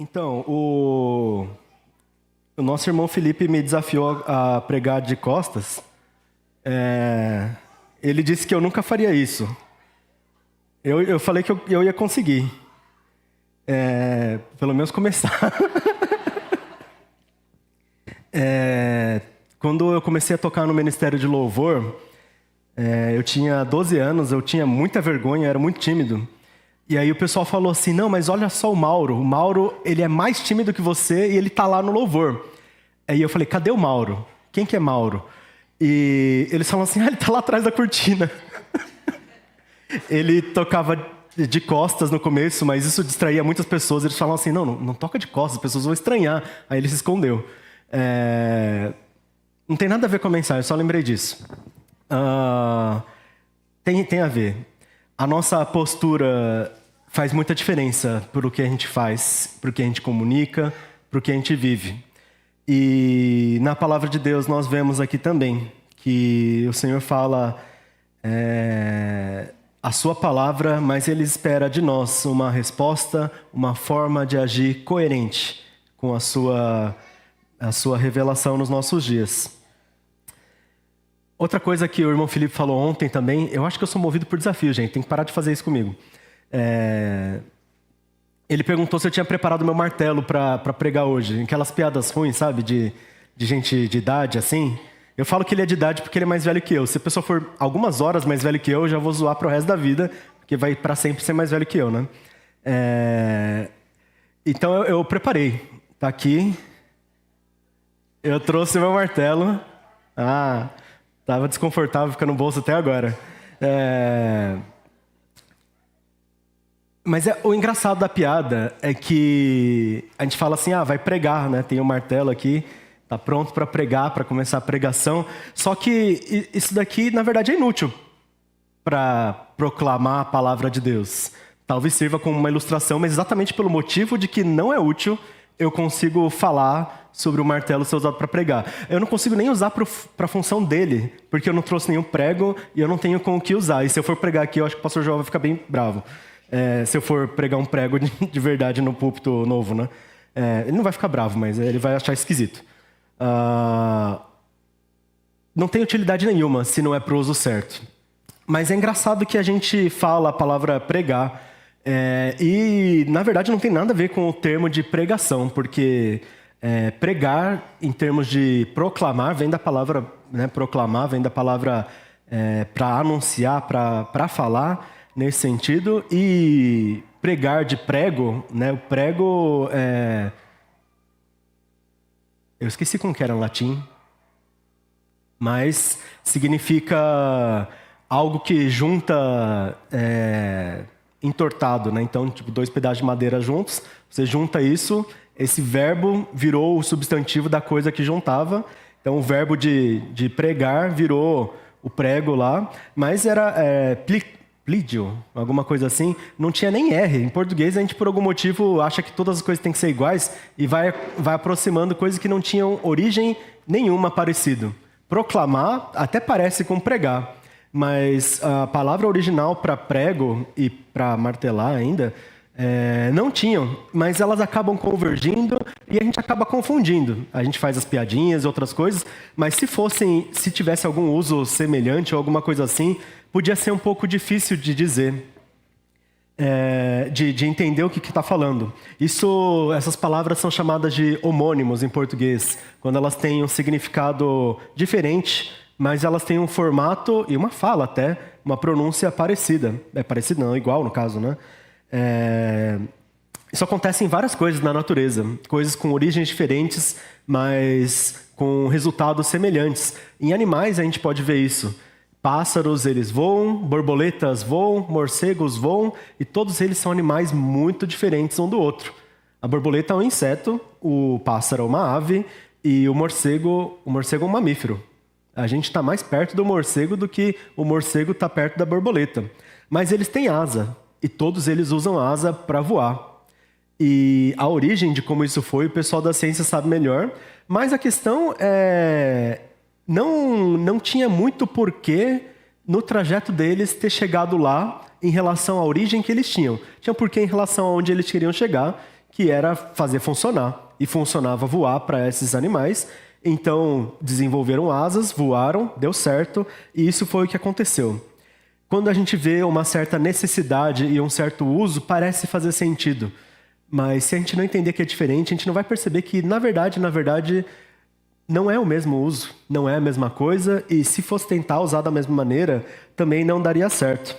Então, o nosso irmão Felipe me desafiou a pregar de costas. Ele disse que eu nunca faria isso. Eu falei que eu ia conseguir. Pelo menos começar. Quando eu comecei a tocar no Ministério de Louvor, eu tinha 12 anos, eu tinha muita vergonha, era muito tímido. E aí o pessoal falou assim, não, mas olha só o Mauro. O Mauro, ele é mais tímido que você e ele tá lá no louvor. Aí eu falei, cadê o Mauro? Quem que é Mauro? E eles falaram assim, ele tá lá atrás da cortina. Ele tocava de costas no começo, mas isso distraía muitas pessoas. Eles falavam assim, não toca de costas, as pessoas vão estranhar. Aí ele se escondeu. Não tem nada a ver com a mensagem, só lembrei disso. Tem a ver. A nossa postura faz muita diferença para o que a gente faz, para o que a gente comunica, para o que a gente vive. E na palavra de Deus nós vemos aqui também que o Senhor fala a sua palavra, mas Ele espera de nós uma resposta, uma forma de agir coerente com a sua revelação nos nossos dias. Outra coisa que o irmão Felipe falou ontem também, eu acho que eu sou movido por desafio, gente, tem que parar de fazer isso comigo. Ele perguntou se eu tinha preparado meu martelo para pregar hoje. Aquelas piadas ruins, sabe, de gente de idade, assim. Eu falo que ele é de idade porque ele é mais velho que eu. Se a pessoa for algumas horas mais velho que eu já vou zoar pro resto da vida, porque vai para sempre ser mais velho que eu, né? Então eu preparei. Tá aqui. Eu trouxe meu martelo. Tava desconfortável ficar no bolso até agora. Mas o engraçado da piada é que a gente fala assim, vai pregar, né? Tem um martelo aqui, tá pronto para pregar, para começar a pregação. Só que isso daqui, na verdade, é inútil para proclamar a palavra de Deus. Talvez sirva como uma ilustração, mas exatamente pelo motivo de que não é útil, eu consigo falar sobre o martelo ser usado para pregar. Eu não consigo nem usar para a função dele, porque eu não trouxe nenhum prego e eu não tenho com o que usar. E se eu for pregar aqui, eu acho que o pastor João vai ficar bem bravo. Se eu for pregar um prego de verdade no púlpito novo, né? Ele não vai ficar bravo, mas ele vai achar esquisito. Não tem utilidade nenhuma se não é para o uso certo. Mas é engraçado que a gente fala a palavra pregar, e na verdade não tem nada a ver com o termo de pregação, porque pregar em termos de proclamar vem da palavra, né, proclamar vem da palavra para anunciar, para falar, nesse sentido, e pregar de prego, né, o prego eu esqueci como que era em latim, mas significa algo que junta entortado, né? Então, tipo, 2 pedaços de madeira juntos, você junta isso, esse verbo virou o substantivo da coisa que juntava. Então, o verbo de pregar virou o prego lá, mas era plídio, alguma coisa assim, não tinha nem R. Em português, a gente, por algum motivo, acha que todas as coisas têm que ser iguais e vai aproximando coisas que não tinham origem nenhuma parecido. Proclamar até parece com pregar, mas a palavra original para prego e para martelar ainda não tinham, mas elas acabam convergindo e a gente acaba confundindo. A gente faz as piadinhas e outras coisas, mas se tivesse algum uso semelhante ou alguma coisa assim, podia ser um pouco difícil de dizer, de entender o que está falando. Essas palavras são chamadas de homônimos em português, quando elas têm um significado diferente, mas elas têm um formato e uma fala até, uma pronúncia parecida. Parecida não, igual no caso, né? Isso acontece em várias coisas na natureza, coisas com origens diferentes, mas com resultados semelhantes. Em animais a gente pode ver isso. Pássaros, eles voam, borboletas voam, morcegos voam, e todos eles são animais muito diferentes um do outro. A borboleta é um inseto, o pássaro é uma ave, e o morcego é um mamífero. A gente está mais perto do morcego do que o morcego está perto da borboleta. Mas eles têm asa, e todos eles usam asa para voar. E a origem de como isso foi, o pessoal da ciência sabe melhor, mas a questão não tinha muito porquê no trajeto deles ter chegado lá em relação à origem que eles tinham. Tinha porquê em relação a onde eles queriam chegar, que era fazer funcionar. E funcionava voar para esses animais. Então, desenvolveram asas, voaram, deu certo, e isso foi o que aconteceu. Quando a gente vê uma certa necessidade e um certo uso, parece fazer sentido. Mas se a gente não entender que é diferente, a gente não vai perceber que, na verdade, não é o mesmo uso, não é a mesma coisa, e se fosse tentar usar da mesma maneira, também não daria certo.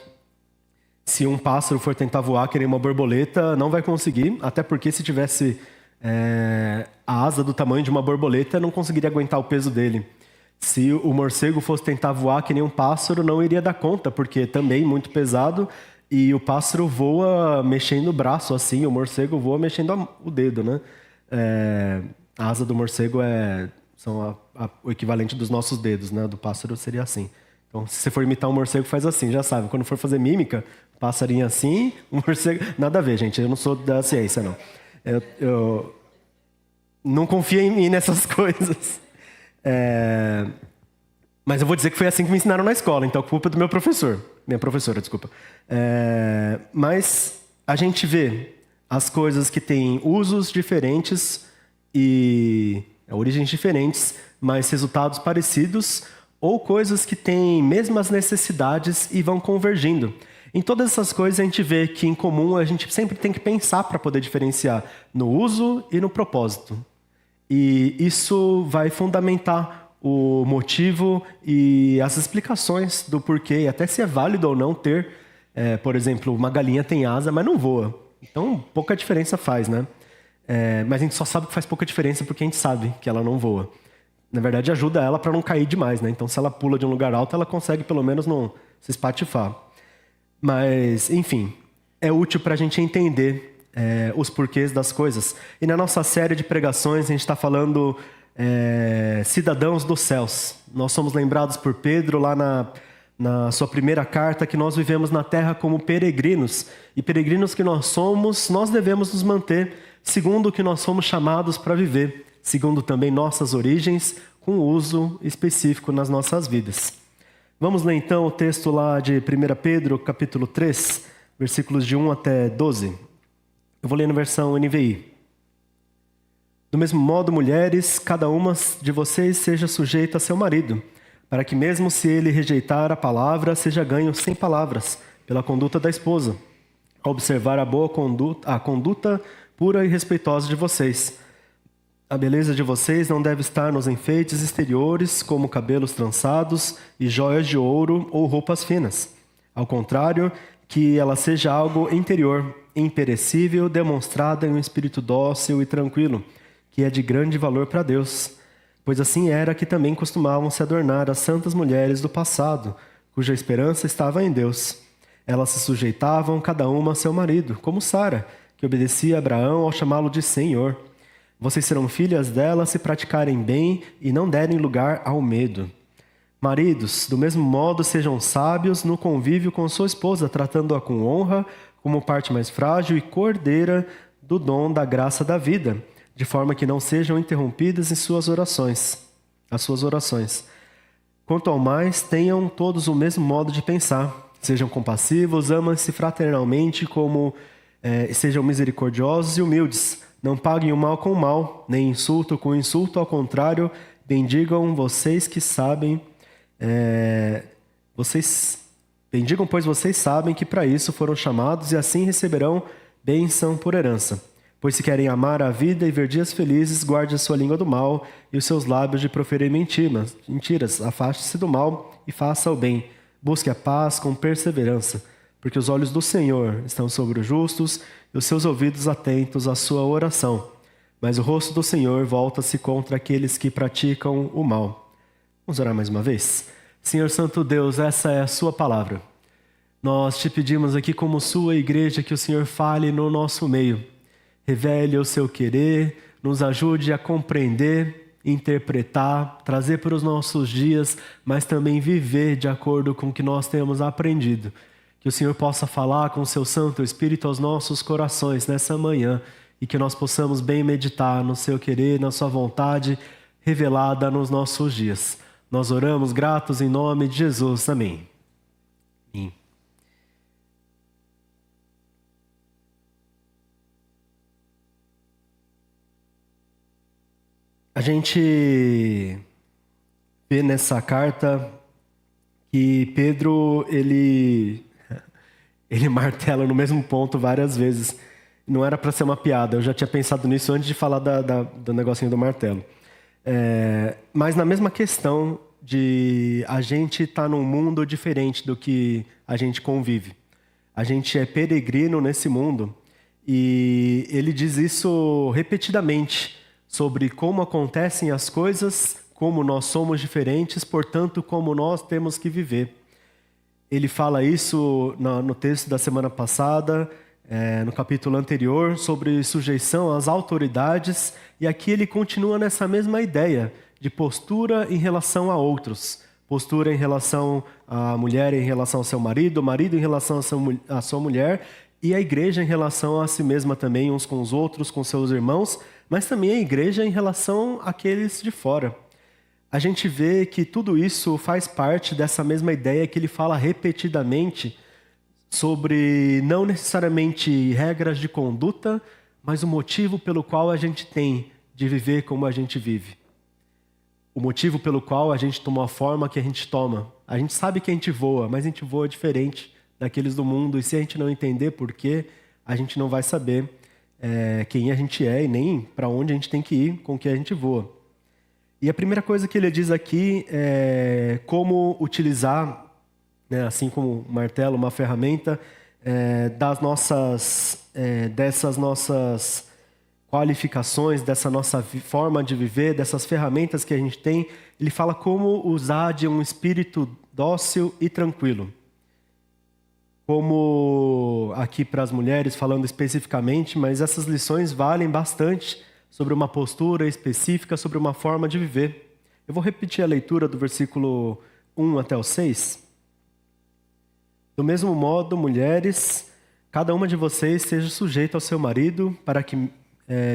Se um pássaro for tentar voar que nem uma borboleta, não vai conseguir, até porque se tivesse a asa do tamanho de uma borboleta, não conseguiria aguentar o peso dele. Se o morcego fosse tentar voar que nem um pássaro, não iria dar conta, porque também muito pesado, e o pássaro voa mexendo o braço assim, o morcego voa mexendo o dedo, né? A asa do morcego são o equivalente dos nossos dedos, né? Do pássaro seria assim. Então, se você for imitar um morcego, faz assim, já sabe. Quando for fazer mímica, passarinho assim, um morcego... Nada a ver, gente, eu não sou da ciência, não. Eu não confio em mim nessas coisas. Mas eu vou dizer que foi assim que me ensinaram na escola, então a culpa é do meu professor. Minha professora, desculpa. Mas a gente vê as coisas que têm usos diferentes e origens diferentes, mas resultados parecidos, ou coisas que têm mesmas necessidades e vão convergindo. Em todas essas coisas a gente vê que em comum a gente sempre tem que pensar para poder diferenciar no uso e no propósito. E isso vai fundamentar o motivo e as explicações do porquê, até se é válido ou não ter, por exemplo, uma galinha tem asa, mas não voa. Então, pouca diferença faz, né? Mas a gente só sabe que faz pouca diferença porque a gente sabe que ela não voa. Na verdade, ajuda ela para não cair demais, né? Então, se ela pula de um lugar alto, ela consegue pelo menos não se espatifar. Mas, enfim, é útil para a gente entender os porquês das coisas. E na nossa série de pregações, a gente está falando cidadãos dos céus. Nós somos lembrados por Pedro lá na sua primeira carta que nós vivemos na terra como peregrinos. E peregrinos que nós somos, nós devemos nos manter segundo o que nós fomos chamados para viver, segundo também nossas origens, com uso específico nas nossas vidas. Vamos ler então o texto lá de 1 Pedro, capítulo 3, versículos de 1 até 12. Eu vou ler na versão NVI. Do mesmo modo, mulheres, cada uma de vocês seja sujeita a seu marido, para que mesmo se ele rejeitar a palavra, seja ganho sem palavras, pela conduta da esposa, a observar a conduta pura e respeitosa de vocês. A beleza de vocês não deve estar nos enfeites exteriores, como cabelos trançados e joias de ouro ou roupas finas. Ao contrário, que ela seja algo interior, imperecível, demonstrada em um espírito dócil e tranquilo, que é de grande valor para Deus. Pois assim era que também costumavam se adornar as santas mulheres do passado, cuja esperança estava em Deus. Elas se sujeitavam cada uma a seu marido, como Sara, que obedecia a Abraão ao chamá-lo de Senhor. Vocês serão filhas dela se praticarem bem e não derem lugar ao medo. Maridos, do mesmo modo, sejam sábios no convívio com sua esposa, tratando-a com honra, como parte mais frágil e cordeira do dom da graça da vida, de forma que não sejam interrompidas em as suas orações. Quanto ao mais, tenham todos o mesmo modo de pensar. Sejam compassivos, amem-se fraternalmente, sejam misericordiosos e humildes. Não paguem o mal com o mal, nem insulto com insulto, ao contrário, bendigam vocês que sabem... Bendigam, pois vocês sabem que para isso foram chamados e assim receberão bênção por herança. Pois se querem amar a vida e ver dias felizes, guarde a sua língua do mal e os seus lábios de proferir mentiras. Afaste-se do mal e faça o bem. Busque a paz com perseverança, porque os olhos do Senhor estão sobre os justos e os seus ouvidos atentos à sua oração. Mas o rosto do Senhor volta-se contra aqueles que praticam o mal. Vamos orar mais uma vez? Senhor Santo Deus, essa é a sua palavra. Nós te pedimos aqui como sua igreja que o Senhor fale no nosso meio. Revele o seu querer, nos ajude a compreender, interpretar, trazer para os nossos dias, mas também viver de acordo com o que nós temos aprendido. Que o Senhor possa falar com o seu Santo Espírito aos nossos corações nessa manhã e que nós possamos bem meditar no seu querer, na sua vontade revelada nos nossos dias. Nós oramos gratos em nome de Jesus. Amém. Amém. A gente vê nessa carta que Pedro, ele martela no mesmo ponto várias vezes. Não era para ser uma piada, eu já tinha pensado nisso antes de falar do negocinho do martelo. Mas na mesma questão de a gente estar num mundo diferente do que a gente convive. A gente é peregrino nesse mundo e ele diz isso repetidamente sobre como acontecem as coisas, como nós somos diferentes, portanto, como nós temos que viver. Ele fala isso no texto da semana passada, no capítulo anterior, sobre sujeição às autoridades, e aqui ele continua nessa mesma ideia de postura em relação a outros. Postura em relação à mulher em relação ao seu marido, o marido em relação à sua mulher, e a igreja em relação a si mesma também, uns com os outros, com seus irmãos, mas também a igreja em relação àqueles de fora. A gente vê que tudo isso faz parte dessa mesma ideia que ele fala repetidamente sobre não necessariamente regras de conduta, mas o motivo pelo qual a gente tem de viver como a gente vive. O motivo pelo qual a gente toma a forma que a gente toma. A gente sabe que a gente voa, mas a gente voa diferente daqueles do mundo, e se a gente não entender por quê, a gente não vai saber quem a gente é e nem para onde a gente tem que ir com o que a gente voa. E a primeira coisa que ele diz aqui é como utilizar, né, assim como o martelo, uma ferramenta dessas nossas qualificações, dessa nossa forma de viver, dessas ferramentas que a gente tem. Ele fala como usar de um espírito dócil e tranquilo. Como aqui para as mulheres, falando especificamente, mas essas lições valem bastante sobre uma postura específica, sobre uma forma de viver. Eu vou repetir a leitura do versículo 1 até o 6. Do mesmo modo, mulheres, cada uma de vocês seja sujeita ao seu marido, para que,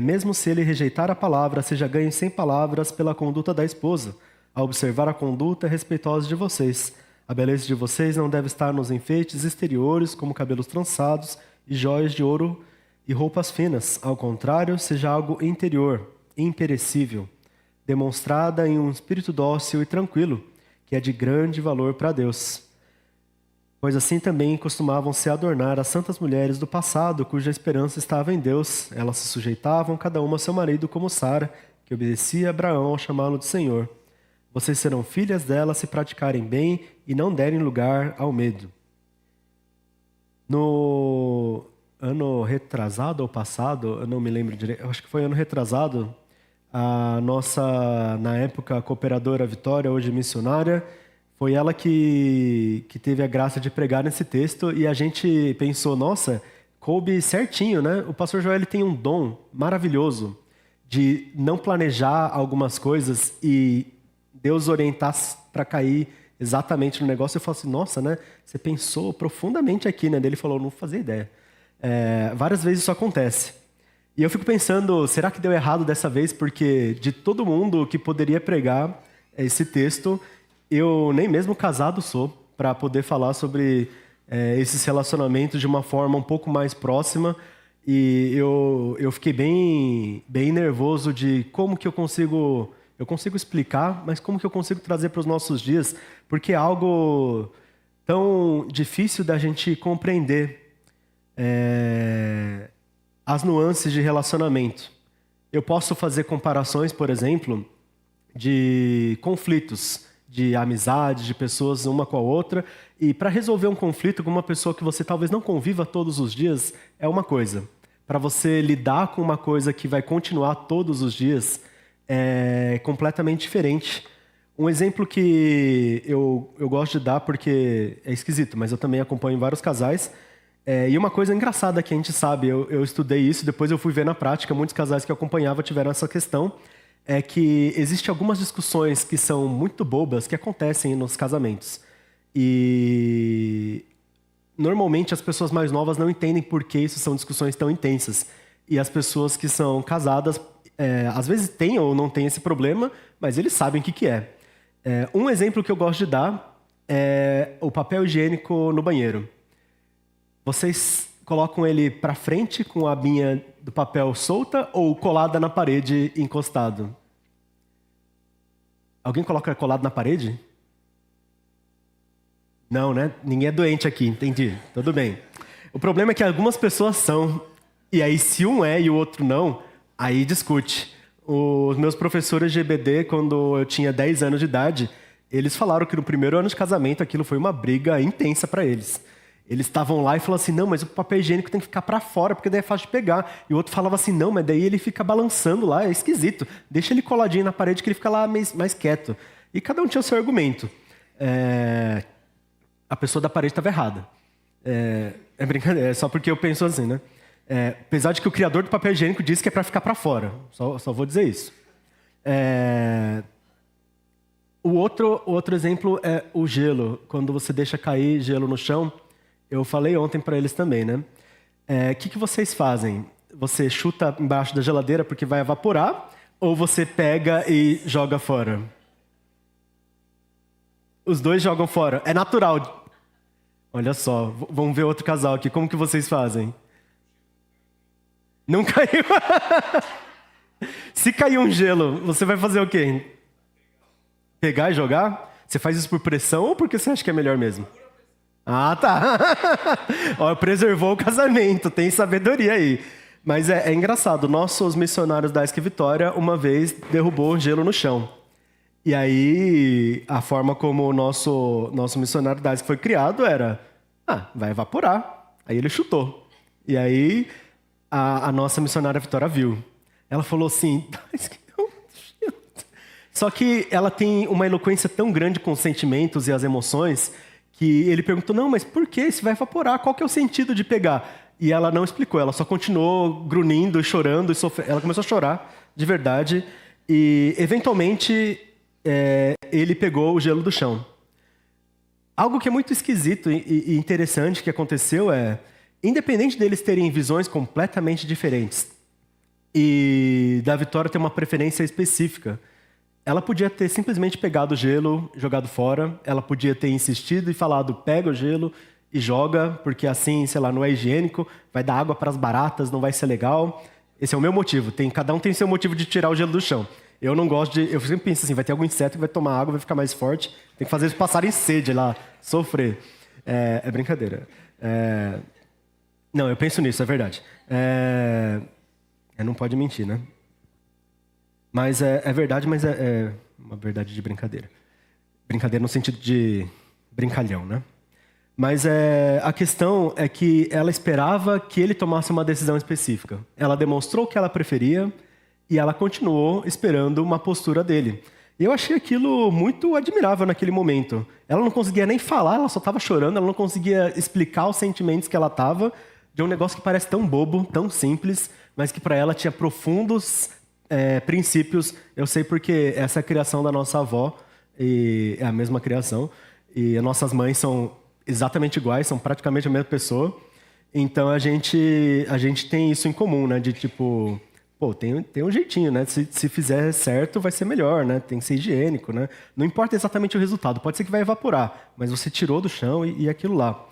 mesmo se ele rejeitar a palavra, seja ganho sem palavras pela conduta da esposa, a observar a conduta respeitosa de vocês. A beleza de vocês não deve estar nos enfeites exteriores, como cabelos trançados e joias de ouro e roupas finas. Ao contrário, seja algo interior, imperecível, demonstrada em um espírito dócil e tranquilo, que é de grande valor para Deus. Pois assim também costumavam se adornar as santas mulheres do passado, cuja esperança estava em Deus. Elas se sujeitavam cada uma ao seu marido, como Sara, que obedecia a Abraão ao chamá-lo de Senhor. Vocês serão filhas dela se praticarem bem e não derem lugar ao medo. No ano retrasado ou passado, eu não me lembro direito, eu acho que foi ano retrasado, a nossa, na época, cooperadora Vitória, hoje missionária, foi ela que teve a graça de pregar nesse texto, e a gente pensou, nossa, coube certinho, né? O pastor Joel tem um dom maravilhoso de não planejar algumas coisas e Deus orientar para cair exatamente no negócio. Eu falo assim, nossa, né? Você pensou profundamente aqui, né? Ele falou, não fazia ideia. Várias vezes isso acontece. E eu fico pensando, será que deu errado dessa vez? Porque de todo mundo que poderia pregar esse texto, eu nem mesmo casado sou, para poder falar sobre esses relacionamentos de uma forma um pouco mais próxima. E eu fiquei bem nervoso de como que eu consigo explicar, mas como que eu consigo trazer para os nossos dias, porque é algo tão difícil da gente compreender as nuances de relacionamento. Eu posso fazer comparações, por exemplo, de conflitos, de amizade, de pessoas uma com a outra, e para resolver um conflito com uma pessoa que você talvez não conviva todos os dias, é uma coisa. Para você lidar com uma coisa que vai continuar todos os dias, é completamente diferente. Um exemplo que eu gosto de dar, porque é esquisito, mas eu também acompanho vários casais, e uma coisa engraçada que a gente sabe, eu estudei isso, depois eu fui ver na prática, muitos casais que eu acompanhava tiveram essa questão, é que existem algumas discussões que são muito bobas que acontecem nos casamentos. E normalmente as pessoas mais novas não entendem por que isso são discussões tão intensas. E as pessoas que são casadas, às vezes têm ou não têm esse problema, mas eles sabem o que é. Um exemplo que eu gosto de dar é o papel higiênico no banheiro. Vocês colocam ele para frente com a abinha do papel solta ou colada na parede encostado? Alguém coloca colado na parede? Não, né? Ninguém é doente aqui, entendi. Tudo bem. O problema é que algumas pessoas são. E aí, se um é e o outro não, aí discute. Os meus professores de EBD, quando eu tinha 10 anos de idade, eles falaram que no primeiro ano de casamento aquilo foi uma briga intensa para eles. Eles estavam lá e falaram assim, não, mas o papel higiênico tem que ficar para fora, porque daí é fácil de pegar. E o outro falava assim, não, mas daí ele fica balançando lá, é esquisito. Deixa ele coladinho na parede que ele fica lá mais quieto. E cada um tinha o seu argumento. A pessoa da parede estava errada. É brincadeira, é só porque eu penso assim, né? Apesar de que o criador do papel higiênico disse que é para ficar para fora. Só vou dizer isso. O outro exemplo é o gelo. Quando você deixa cair gelo no chão, eu falei ontem para eles também, né? O que vocês fazem? Você chuta embaixo da geladeira porque vai evaporar? Ou você pega e joga fora? Os dois jogam fora. É natural. Olha só, vamos ver outro casal aqui. Como que vocês fazem? Não caiu. Se cair um gelo, você vai fazer o quê? Pegar e jogar? Você faz isso por pressão ou porque você acha que é melhor mesmo? Ah, tá. Ó, preservou o casamento, tem sabedoria aí. Mas é engraçado, nossos missionários da ESC Vitória, uma vez, derrubou gelo no chão. E aí, a forma como o nosso missionário da ESC foi criado era, vai evaporar. Aí ele chutou. E aí, a nossa missionária Vitória viu. Ela falou assim, só que ela tem uma eloquência tão grande com os sentimentos e as emoções, que ele perguntou, não, mas por que isso vai evaporar? Qual que é o sentido de pegar? E ela não explicou, ela só continuou grunhindo, chorando, e sofrendo. Ela começou a chorar, de verdade, e eventualmente ele pegou o gelo do chão. Algo que é muito esquisito e interessante que aconteceu independente deles terem visões completamente diferentes, e da Vitória ter uma preferência específica, ela podia ter simplesmente pegado o gelo, jogado fora. Ela podia ter insistido e falado, pega o gelo e joga, porque assim, sei lá, não é higiênico, vai dar água para as baratas, não vai ser legal. Esse é o meu motivo. Cada um tem seu motivo de tirar o gelo do chão. Eu não gosto de... Eu sempre penso assim, vai ter algum inseto que vai tomar água, vai ficar mais forte. Tem que fazer eles passarem sede lá, sofrer. É brincadeira. Não, eu penso nisso, é verdade. Não pode mentir, né? Mas é verdade, mas é uma verdade de brincadeira. Brincadeira no sentido de brincalhão, né? Mas a questão é que ela esperava que ele tomasse uma decisão específica. Ela demonstrou o que ela preferia e ela continuou esperando uma postura dele. E eu achei aquilo muito admirável naquele momento. Ela não conseguia nem falar, ela só estava chorando, ela não conseguia explicar os sentimentos que ela estava de um negócio que parece tão bobo, tão simples, mas que para ela tinha profundos princípios. Eu sei porque essa é a criação da nossa avó, e é a mesma criação, e as nossas mães são exatamente iguais, são praticamente a mesma pessoa. Então a gente tem isso em comum, né? De tipo, tem um jeitinho, né? Se fizer certo, vai ser melhor, né? Tem que ser higiênico, né? Não importa exatamente o resultado, pode ser que vai evaporar, mas você tirou do chão e aquilo lá.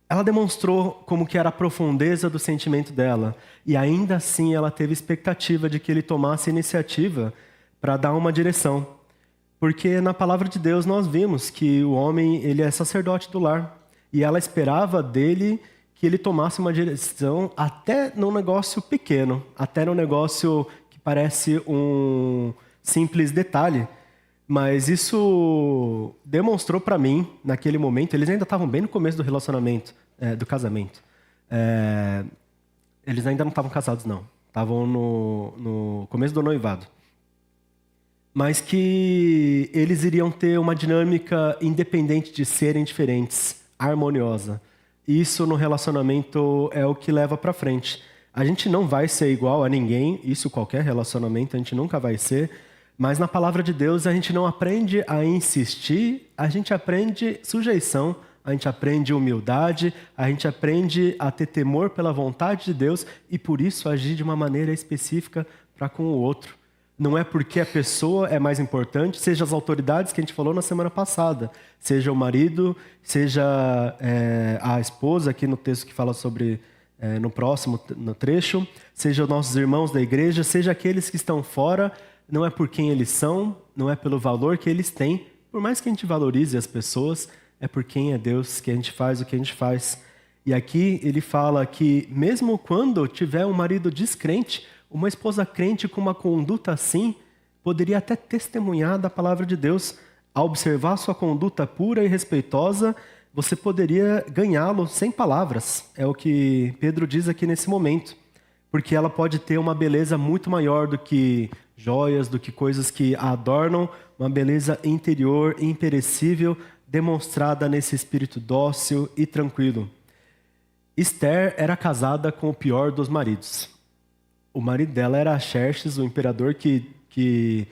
Ela demonstrou como que era a profundeza do sentimento dela. E ainda assim ela teve expectativa de que ele tomasse iniciativa para dar uma direção. Porque na palavra de Deus nós vimos que o homem ele é sacerdote do lar. E ela esperava dele que ele tomasse uma direção até num negócio pequeno. Até num negócio que parece um simples detalhe. Mas isso demonstrou para mim, naquele momento, eles ainda estavam bem no começo do relacionamento, do casamento. Eles ainda não estavam casados, não. Estavam no começo do noivado. Mas que eles iriam ter uma dinâmica independente de serem diferentes, harmoniosa. Isso no relacionamento é o que leva para frente. A gente não vai ser igual a ninguém, isso qualquer relacionamento, a gente nunca vai ser. Mas na palavra de Deus a gente não aprende a insistir, a gente aprende sujeição, a gente aprende humildade, a gente aprende a ter temor pela vontade de Deus e por isso agir de uma maneira específica para com o outro. Não é porque a pessoa é mais importante, seja as autoridades que a gente falou na semana passada, seja o marido, seja a esposa, aqui no texto que fala sobre, no próximo no trecho, seja os nossos irmãos da igreja, seja aqueles que estão fora não é por quem eles são, não é pelo valor que eles têm. Por mais que a gente valorize as pessoas, é por quem é Deus que a gente faz o que a gente faz. E aqui ele fala que mesmo quando tiver um marido descrente, uma esposa crente com uma conduta assim, poderia até testemunhar da palavra de Deus. Ao observar sua conduta pura e respeitosa, você poderia ganhá-lo sem palavras. É o que Pedro diz aqui nesse momento. Porque ela pode ter uma beleza muito maior do que joias, do que coisas que a adornam, uma beleza interior, imperecível, demonstrada nesse espírito dócil e tranquilo. Esther era casada com o pior dos maridos. O marido dela era Xerxes, o imperador que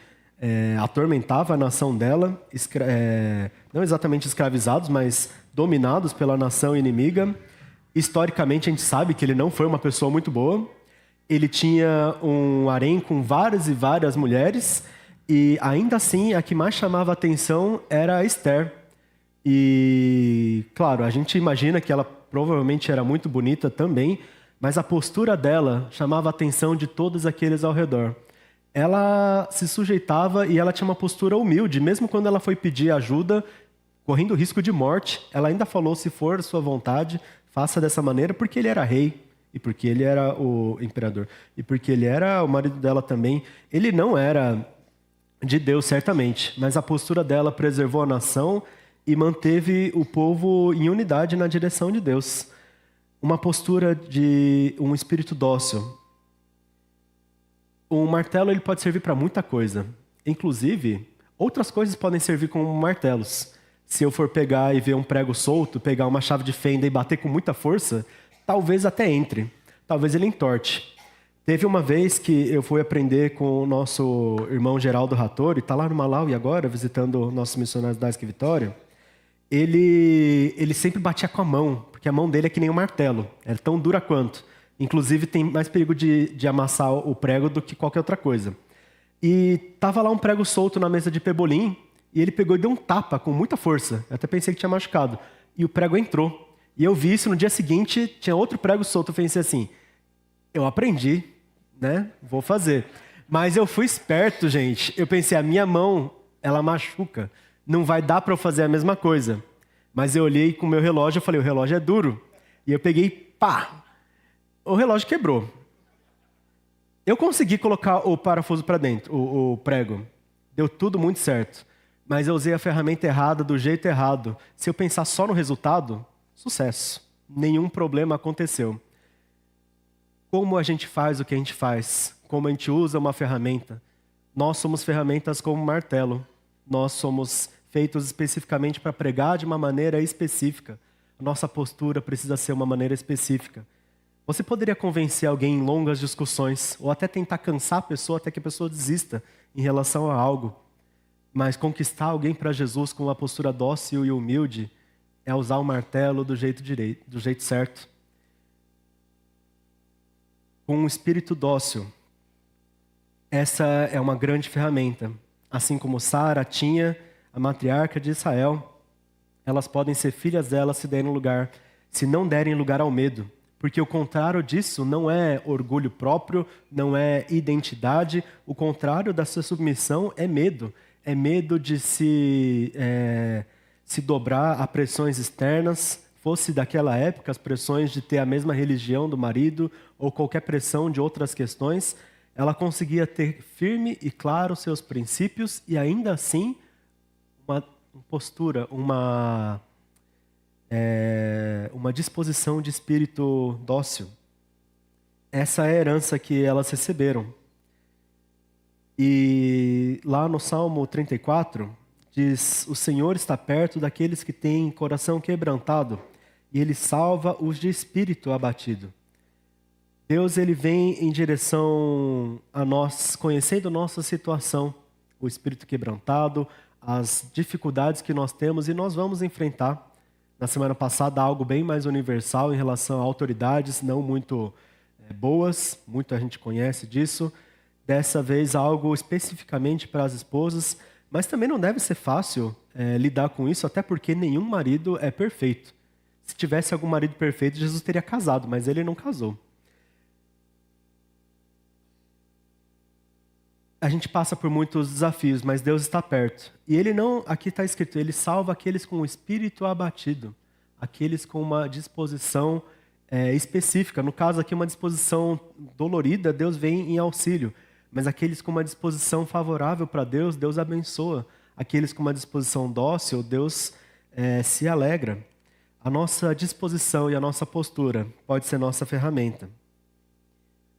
atormentava a nação dela, não exatamente escravizados, mas dominados pela nação inimiga. Historicamente, a gente sabe que ele não foi uma pessoa muito boa. Ele tinha um harém com várias e várias mulheres, e ainda assim, a que mais chamava a atenção era a Esther. E, claro, a gente imagina que ela provavelmente era muito bonita também, mas a postura dela chamava a atenção de todos aqueles ao redor. Ela se sujeitava e ela tinha uma postura humilde, mesmo quando ela foi pedir ajuda, correndo risco de morte, ela ainda falou: se for sua vontade, faça dessa maneira, porque ele era rei. E porque ele era o imperador. E porque ele era o marido dela também. Ele não era de Deus, certamente. Mas a postura dela preservou a nação e manteve o povo em unidade na direção de Deus. Uma postura de um espírito dócil. Um martelo ele pode servir para muita coisa. Inclusive, outras coisas podem servir como martelos. Se eu for pegar e ver um prego solto, pegar uma chave de fenda e bater com muita força, talvez até entre, talvez ele entorte. Teve uma vez que eu fui aprender com o nosso irmão Geraldo Rattori, está lá no Malawi agora, visitando nossos missionários da Isque Vitória. Ele sempre batia com a mão, porque a mão dele é que nem um martelo, é tão dura quanto. Inclusive tem mais perigo de amassar o prego do que qualquer outra coisa. E tava lá um prego solto na mesa de pebolim, e ele pegou e deu um tapa com muita força. Eu até pensei que tinha machucado. E o prego entrou. E eu vi isso no dia seguinte, tinha outro prego solto. Eu pensei assim, eu aprendi, né? Vou fazer. Mas eu fui esperto, gente. Eu pensei, a minha mão, ela machuca. Não vai dar para eu fazer a mesma coisa. Mas eu olhei com o meu relógio, eu falei, o relógio é duro. E eu peguei, pá! O relógio quebrou. Eu consegui colocar o parafuso para dentro, o prego. Deu tudo muito certo. Mas eu usei a ferramenta errada, do jeito errado. Se eu pensar só no resultado, sucesso. Nenhum problema aconteceu. Como a gente faz o que a gente faz? Como a gente usa uma ferramenta? Nós somos ferramentas como martelo. Nós somos feitos especificamente para pregar de uma maneira específica. Nossa postura precisa ser uma maneira específica. Você poderia convencer alguém em longas discussões, ou até tentar cansar a pessoa até que a pessoa desista em relação a algo. Mas conquistar alguém para Jesus com uma postura dócil e humilde é usar o martelo do jeito direito, do jeito certo. Com um espírito dócil, essa é uma grande ferramenta. Assim como Sara tinha, a matriarca de Israel, elas podem ser filhas dela se não derem lugar ao medo. Porque o contrário disso não é orgulho próprio, não é identidade. O contrário da sua submissão é medo. É medo de se dobrar a pressões externas. Fosse daquela época, as pressões de ter a mesma religião do marido ou qualquer pressão de outras questões. Ela conseguia ter firme e claro seus princípios e ainda assim uma postura, uma disposição de espírito dócil. Essa é a herança que elas receberam. E lá no Salmo 34, diz: o Senhor está perto daqueles que têm coração quebrantado, e Ele salva os de espírito abatido. Deus, Ele vem em direção a nós, conhecendo nossa situação, o espírito quebrantado, as dificuldades que nós temos, e nós vamos enfrentar. Na semana passada, algo bem mais universal em relação a autoridades não muito boas, muita gente conhece disso. Dessa vez, algo especificamente para as esposas, mas também não deve ser fácil lidar com isso, até porque nenhum marido é perfeito. Se tivesse algum marido perfeito, Jesus teria casado, mas ele não casou. a gente passa por muitos desafios, mas Deus está perto. E Ele não, aqui está escrito, Ele salva aqueles com o espírito abatido, aqueles com uma disposição específica. No caso aqui, uma disposição dolorida, Deus vem em auxílio. Mas aqueles com uma disposição favorável para Deus, Deus abençoa. Aqueles com uma disposição dócil, Deus se alegra. A nossa disposição e a nossa postura pode ser nossa ferramenta.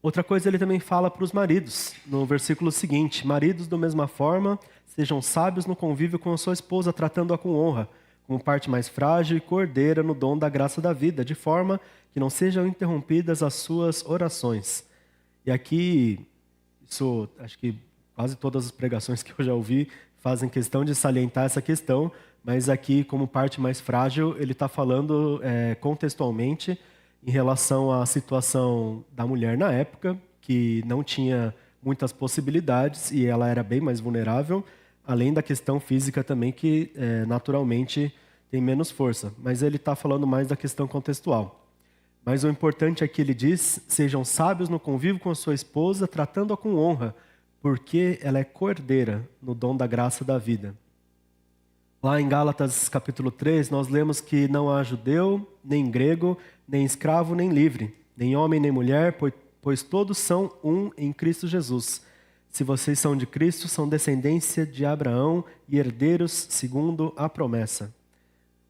Outra coisa ele também fala para os maridos, no versículo seguinte: maridos, da mesma forma, sejam sábios no convívio com a sua esposa, tratando-a com honra, como parte mais frágil e cordeira no dom da graça da vida, de forma que não sejam interrompidas as suas orações. E aqui, isso, acho que quase todas as pregações que eu já ouvi fazem questão de salientar essa questão, mas aqui, como parte mais frágil, ele está falando contextualmente em relação à situação da mulher na época, que não tinha muitas possibilidades e ela era bem mais vulnerável, além da questão física também, que naturalmente tem menos força. Mas ele está falando mais da questão contextual. Mas o importante é que ele diz: sejam sábios no convívio com a sua esposa, tratando-a com honra, porque ela é cordeira no dom da graça da vida. Lá em Gálatas capítulo 3, nós lemos que não há judeu, nem grego, nem escravo, nem livre, nem homem, nem mulher, pois todos são um em Cristo Jesus. Se vocês são de Cristo, são descendência de Abraão e herdeiros segundo a promessa.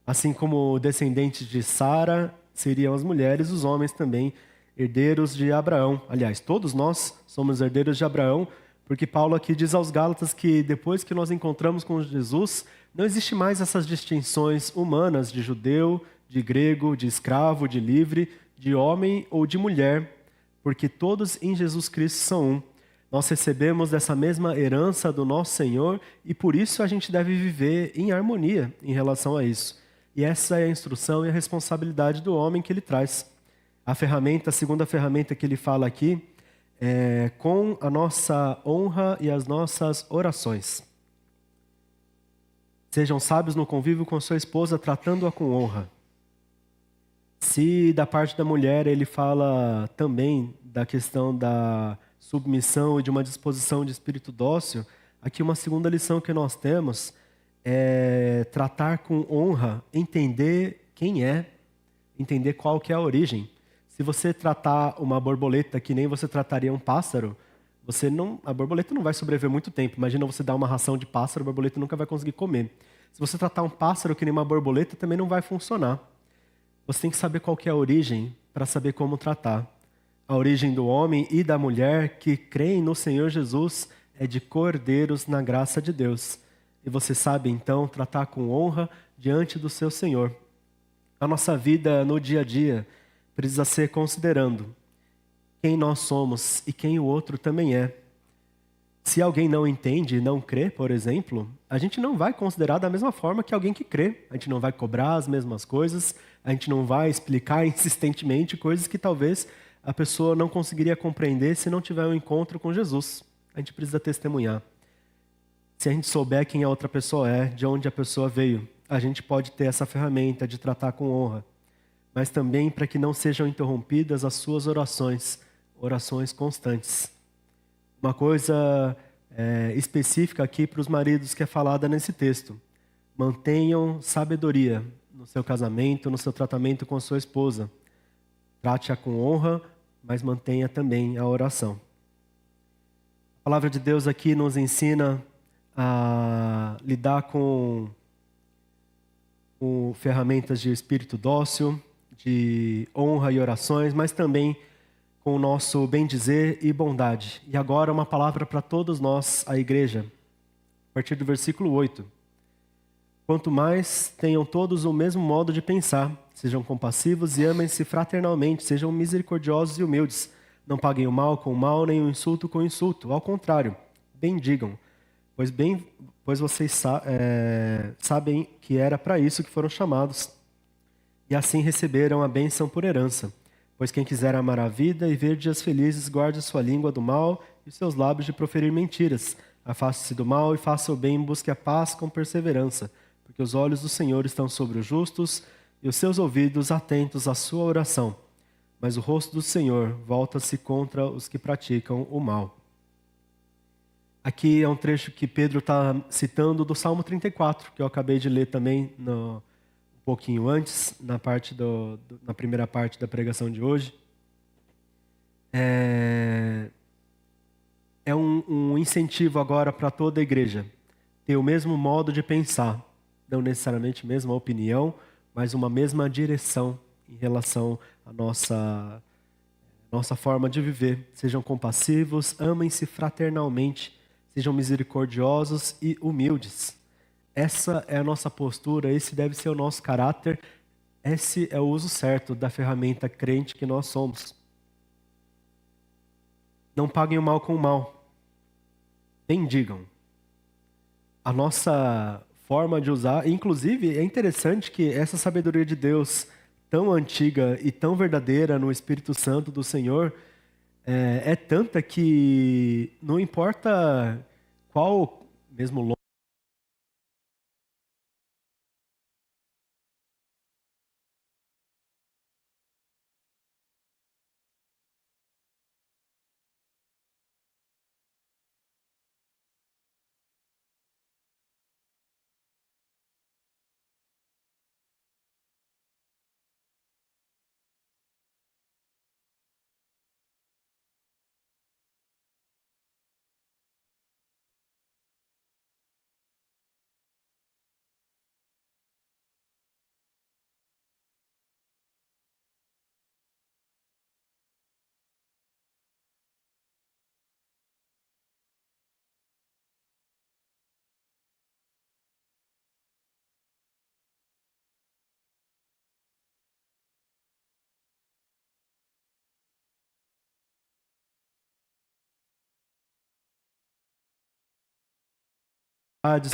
Assim como descendentes de Sara seriam as mulheres, os homens também herdeiros de Abraão. Aliás, todos nós somos herdeiros de Abraão, porque Paulo aqui diz aos Gálatas que depois que nós encontramos com Jesus, não existe mais essas distinções humanas de judeu, de grego, de escravo, de livre, de homem ou de mulher, porque todos em Jesus Cristo são um. Nós recebemos dessa mesma herança do nosso Senhor e por isso a gente deve viver em harmonia em relação a isso. E essa é a instrução e a responsabilidade do homem que ele traz. A segunda ferramenta que ele fala aqui é com a nossa honra e as nossas orações. Sejam sábios no convívio com sua esposa, tratando-a com honra. Se da parte da mulher ele fala também da questão da submissão e de uma disposição de espírito dócil, aqui uma segunda lição que nós temos é tratar com honra, entender quem é, entender qual que é a origem. Se você tratar uma borboleta que nem você trataria um pássaro, a borboleta não vai sobreviver muito tempo. Imagina você dar uma ração de pássaro, a borboleta nunca vai conseguir comer. Se você tratar um pássaro que nem uma borboleta, também não vai funcionar. Você tem que saber qual que é a origem para saber como tratar. A origem do homem e da mulher que creem no Senhor Jesus é de cordeiros na graça de Deus. E você sabe, então, tratar com honra diante do seu Senhor. A nossa vida no dia a dia precisa ser considerando quem nós somos e quem o outro também é. Se alguém não entende e não crê, por exemplo, a gente não vai considerar da mesma forma que alguém que crê. A gente não vai cobrar as mesmas coisas, a gente não vai explicar insistentemente coisas que talvez a pessoa não conseguiria compreender se não tiver um encontro com Jesus. A gente precisa testemunhar. Se a gente souber quem a outra pessoa é, de onde a pessoa veio, a gente pode ter essa ferramenta de tratar com honra. Mas também para que não sejam interrompidas as suas orações constantes. Uma coisa específica aqui para os maridos que é falada nesse texto. Mantenham sabedoria no seu casamento, no seu tratamento com a sua esposa. Trate-a com honra, mas mantenha também a oração. A palavra de Deus aqui nos ensina a lidar com ferramentas de espírito dócil, de honra e orações, mas também com o nosso bem-dizer e bondade. E agora uma palavra para todos nós, a igreja, a partir do versículo 8. Quanto mais tenham todos o mesmo modo de pensar, sejam compassivos e amem-se fraternalmente, sejam misericordiosos e humildes. Não paguem o mal com o mal, nem o insulto com o insulto. Ao contrário, bendigam, pois vocês sabem que era para isso que foram chamados, e assim receberam a bênção por herança. Pois quem quiser amar a vida e ver dias felizes, guarde sua língua do mal e seus lábios de proferir mentiras. Afaste-se do mal e faça o bem, busque a paz com perseverança, porque os olhos do Senhor estão sobre os justos e os seus ouvidos atentos à sua oração. Mas o rosto do Senhor volta-se contra os que praticam o mal. Aqui é um trecho que Pedro está citando do Salmo 34, que eu acabei de ler também um pouquinho antes, na primeira parte da pregação de hoje. É um incentivo agora para toda a igreja ter o mesmo modo de pensar, não necessariamente a mesma opinião, mas uma mesma direção em relação à nossa forma de viver. Sejam compassivos, amem-se fraternalmente, sejam misericordiosos e humildes. Essa é a nossa postura, esse deve ser o nosso caráter, esse é o uso certo da ferramenta crente que nós somos. Não paguem o mal com o mal. Bendigam. A nossa forma de usar, inclusive é interessante que essa sabedoria de Deus tão antiga e tão verdadeira no Espírito Santo do Senhor é tanta que não importa qual, mesmo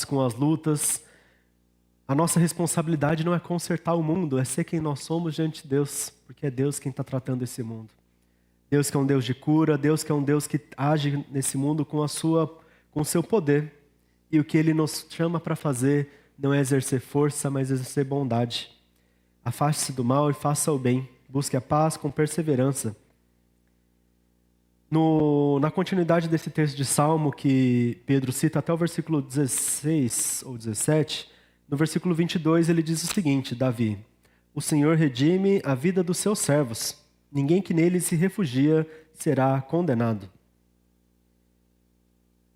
com as lutas, a nossa responsabilidade não é consertar o mundo, é ser quem nós somos diante de Deus, porque é Deus quem está tratando esse mundo. Deus que é um Deus de cura, Deus que é um Deus que age nesse mundo com o seu poder. E o que Ele nos chama para fazer não é exercer força, mas exercer bondade. Afaste-se do mal e faça o bem. Busque a paz com perseverança. Na continuidade desse texto de Salmo que Pedro cita até o versículo 16 ou 17, no versículo 22 ele diz o seguinte, Davi: O Senhor redime a vida dos seus servos. Ninguém que nele se refugia será condenado.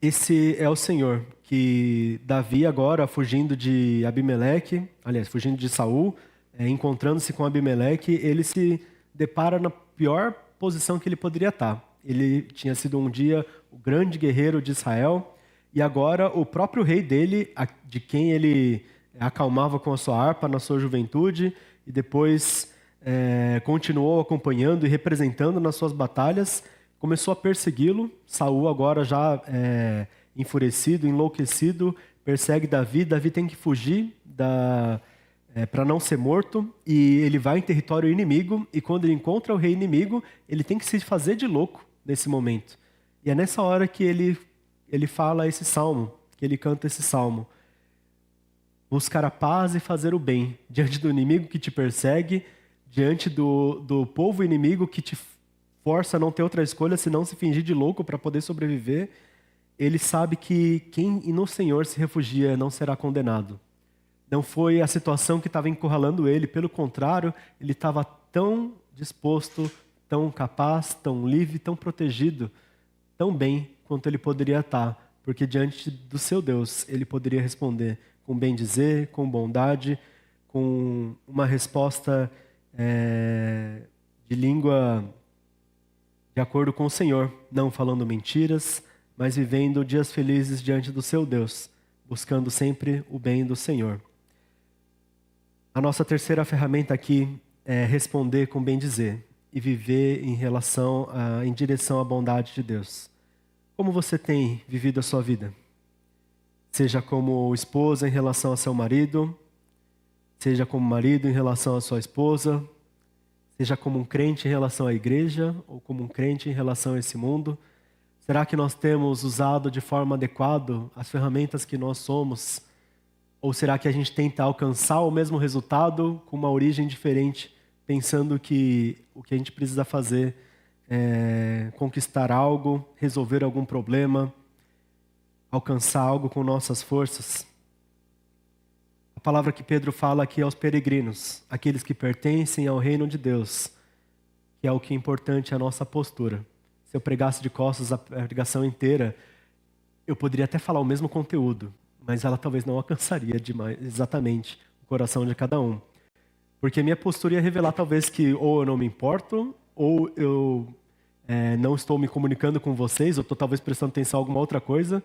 Esse é o Senhor que Davi agora, fugindo de Abimeleque, aliás, fugindo de Saul, encontrando-se com Abimeleque, ele se depara na pior posição que ele poderia estar. Ele tinha sido um dia o grande guerreiro de Israel, e agora o próprio rei dele, de quem ele acalmava com a sua harpa na sua juventude, e depois continuou acompanhando e representando nas suas batalhas, começou a persegui-lo. Saul agora já enfurecido, enlouquecido, persegue Davi. Davi tem que fugir para não ser morto, e ele vai em território inimigo, e quando ele encontra o rei inimigo, ele tem que se fazer de louco nesse momento. E é nessa hora que ele fala esse salmo, que ele canta esse salmo. Buscar a paz e fazer o bem, diante do inimigo que te persegue, diante do povo inimigo que te força a não ter outra escolha senão se fingir de louco para poder sobreviver. Ele sabe que quem no Senhor se refugia não será condenado. Não foi a situação que estava encurralando ele, pelo contrário, ele estava tão disposto, tão capaz, tão livre, tão protegido, tão bem quanto ele poderia estar, porque diante do seu Deus ele poderia responder com bem dizer, com bondade, com uma resposta de língua de acordo com o Senhor, não falando mentiras, mas vivendo dias felizes diante do seu Deus, buscando sempre o bem do Senhor. A nossa terceira ferramenta aqui é responder com bem dizer e viver em direção à bondade de Deus. Como você tem vivido a sua vida? Seja como esposa em relação ao seu marido, seja como marido em relação à sua esposa, seja como um crente em relação à igreja ou como um crente em relação a esse mundo. Será que nós temos usado de forma adequada as ferramentas que nós somos? Ou será que a gente tenta alcançar o mesmo resultado com uma origem diferente, pensando que o que a gente precisa fazer é conquistar algo, resolver algum problema? alcançar algo com nossas forças. A palavra que Pedro fala aqui aos peregrinos, aqueles que pertencem ao reino de Deus, que é o que é importante, a nossa postura. Se eu pregasse de costas a pregação inteira, eu poderia até falar o mesmo conteúdo, mas ela talvez não alcançaria exatamente o coração de cada um. Porque minha postura ia revelar talvez que ou eu não me importo, ou eu não estou me comunicando com vocês, ou estou talvez prestando atenção em alguma outra coisa.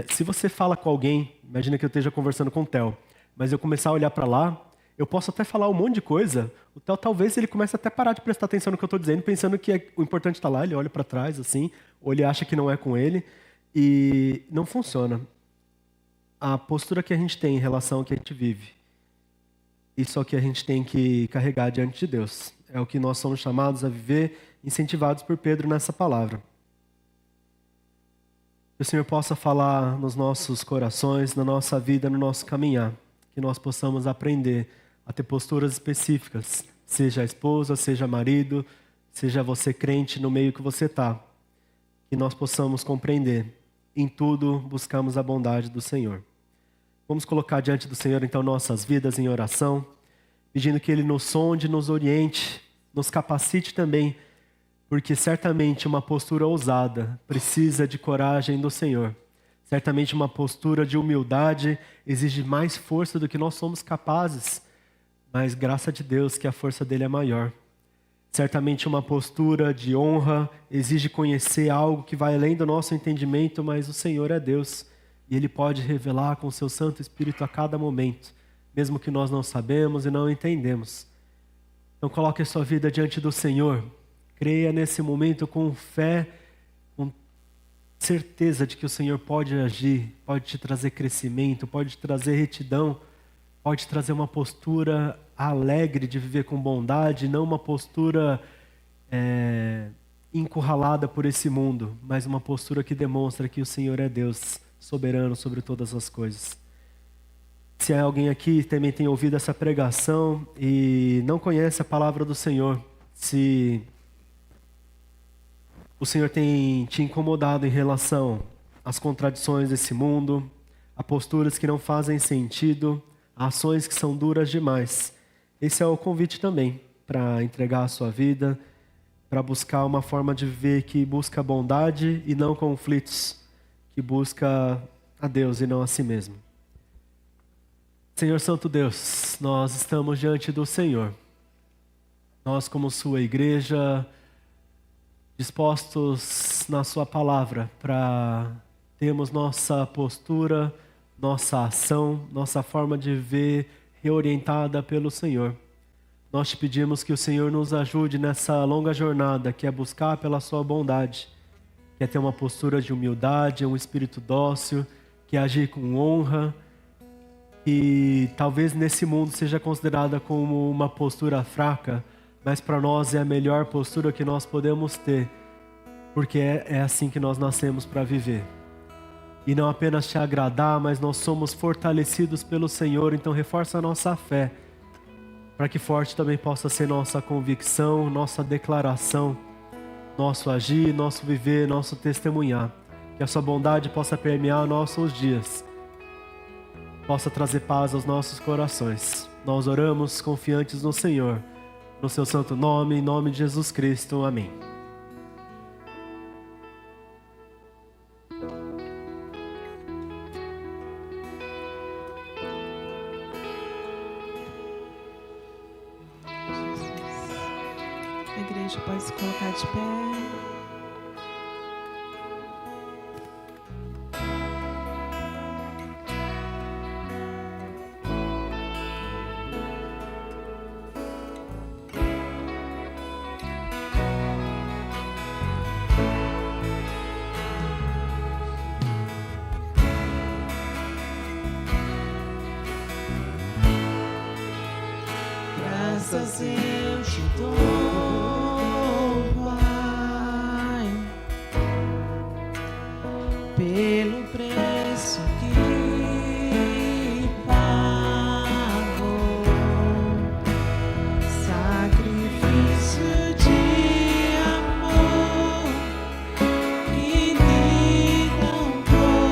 Se você fala com alguém, imagina que eu esteja conversando com o Theo, mas eu começar a olhar para lá, eu posso até falar um monte de coisa, o Theo talvez ele comece até a parar de prestar atenção no que eu estou dizendo, pensando que o importante está lá, ele olha para trás assim, ou ele acha que não é com ele, e não funciona. A postura que a gente tem em relação ao que a gente vive, isso é o que a gente tem que carregar diante de Deus. É o que nós somos chamados a viver, incentivados por Pedro nessa palavra. Que o Senhor possa falar nos nossos corações, na nossa vida, no nosso caminhar. Que nós possamos aprender a ter posturas específicas. Seja a esposa, seja marido, seja você crente no meio que você está. Que nós possamos compreender. Em tudo, buscamos a bondade do Senhor. Vamos colocar diante do Senhor, então, nossas vidas em oração, pedindo que Ele nos sonde, nos oriente, nos capacite também, porque certamente uma postura ousada precisa de coragem do Senhor. Certamente uma postura de humildade exige mais força do que nós somos capazes, mas graça de Deus que a força dele é maior. Certamente uma postura de honra exige conhecer algo que vai além do nosso entendimento, mas o Senhor é Deus. E Ele pode revelar com o seu Santo Espírito a cada momento, mesmo que nós não sabemos e não entendemos. Então coloque a sua vida diante do Senhor. Creia nesse momento com fé, com certeza de que o Senhor pode agir, pode te trazer crescimento, pode te trazer retidão, pode trazer uma postura alegre de viver com bondade, não uma postura encurralada por esse mundo, mas uma postura que demonstra que o Senhor é Deus, soberano sobre todas as coisas. Se há alguém aqui que também tem ouvido essa pregação e não conhece a palavra do Senhor, se o Senhor tem te incomodado em relação às contradições desse mundo, a posturas que não fazem sentido, a ações que são duras demais, esse é o convite também para entregar a sua vida, para buscar uma forma de viver que busca bondade e não conflitos, que busca a Deus e não a si mesmo. Senhor Santo Deus, nós estamos diante do Senhor. Nós, como sua igreja, dispostos na sua palavra para termos nossa postura, nossa ação, nossa forma de viver reorientada pelo Senhor. Nós te pedimos que o Senhor nos ajude nessa longa jornada, que é buscar pela sua bondade, que é ter uma postura de humildade, um espírito dócil, que é agir com honra, e talvez nesse mundo seja considerada como uma postura fraca, mas para nós é a melhor postura que nós podemos ter, porque é assim que nós nascemos para viver. E não apenas te agradar, mas nós somos fortalecidos pelo Senhor, então reforça a nossa fé, para que forte também possa ser nossa convicção, nossa declaração, nosso agir, nosso viver, nosso testemunhar. Que a sua bondade possa permear nossos dias, possa trazer paz aos nossos corações. Nós oramos confiantes no Senhor, no seu santo nome, em nome de Jesus Cristo. Amém. A igreja pode se colocar de pé. Graças eu te dou, Pai, pelo preço que pagou, sacrifício de amor que me comprou.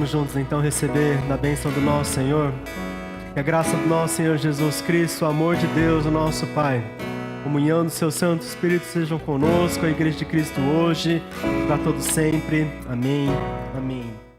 Vamos juntos então receber da bênção do nosso Senhor. Que a graça do nosso Senhor Jesus Cristo, o amor de Deus, o nosso Pai, a comunhão do seu Santo Espírito sejam conosco, a Igreja de Cristo hoje, para todos sempre. Amém. Amém.